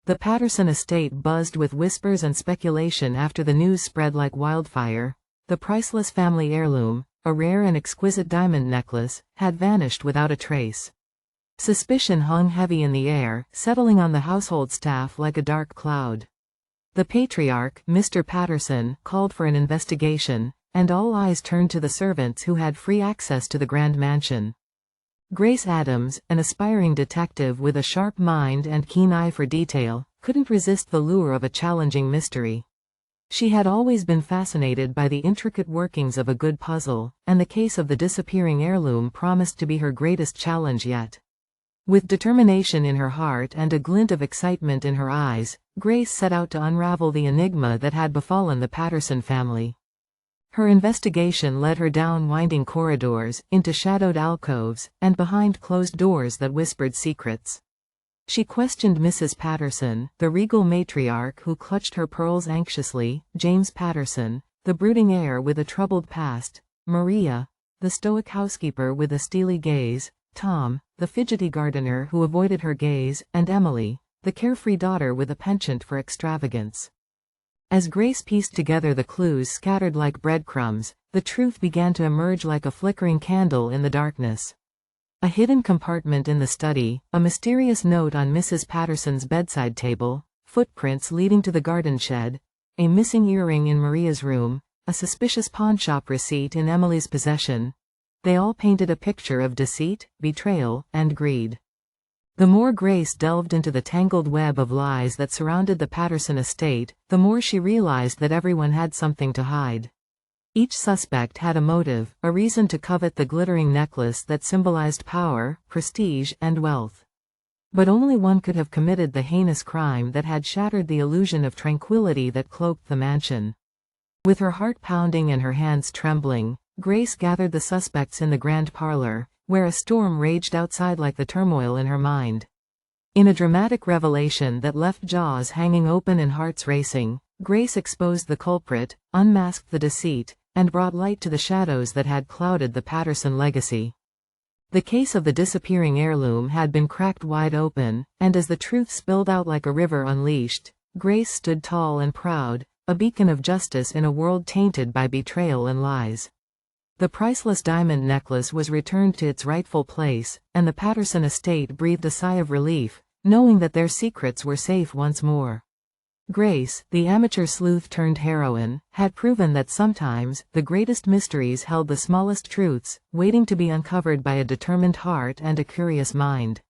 The Patterson estate buzzed with whispers and speculation after the news spread like wildfire. The priceless family heirloom, a rare and exquisite diamond necklace, had vanished without a trace. Suspicion hung heavy in the air, settling on the household staff like a dark cloud. The patriarch, Mr. Patterson, called for an investigation, and all eyes turned to the servants who had free access to the grand mansion. Grace Adams, an aspiring detective with a sharp mind and keen eye for detail, couldn't resist the lure of a challenging mystery. She had always been fascinated by the intricate workings of a good puzzle, and the case of the disappearing heirloom promised to be her greatest challenge yet. With determination in her heart and a glint of excitement in her eyes, Grace set out to unravel the enigma that had befallen the Patterson family. Her investigation led her down winding corridors, into shadowed alcoves, and behind closed doors that whispered secrets. She questioned Mrs. Patterson, the regal matriarch who clutched her pearls anxiously, James Patterson, the brooding heir with a troubled past, Maria, the stoic housekeeper with a steely gaze, Tom, the fidgety gardener who avoided her gaze, and Emily, the carefree daughter with a penchant for extravagance. As Grace pieced together the clues scattered like breadcrumbs, the truth began to emerge like a flickering candle in the darkness. A hidden compartment in the study, a mysterious note on Mrs. Patterson's bedside table, footprints leading to the garden shed, a missing earring in Maria's room, a suspicious pawnshop receipt in Emily's possession. They all painted a picture of deceit, betrayal, and greed. The more Grace delved into the tangled web of lies that surrounded the Patterson estate, the more she realized that everyone had something to hide. Each suspect had a motive, a reason to covet the glittering necklace that symbolized power, prestige, and wealth. But only one could have committed the heinous crime that had shattered the illusion of tranquility that cloaked the mansion. With her heart pounding and her hands trembling, Grace gathered the suspects in the grand parlor, where a storm raged outside like the turmoil in her mind. In a dramatic revelation that left jaws hanging open and hearts racing, Grace exposed the culprit, unmasked the deceit, and brought light to the shadows that had clouded the Patterson legacy. The case of the disappearing heirloom had been cracked wide open, and as the truth spilled out like a river unleashed, Grace stood tall and proud, a beacon of justice in a world tainted by betrayal and lies. The priceless diamond necklace was returned to its rightful place, and the Patterson estate breathed a sigh of relief, knowing that their secrets were safe once more. Grace, the amateur sleuth turned heroine, had proven that sometimes the greatest mysteries held the smallest truths, waiting to be uncovered by a determined heart and a curious mind.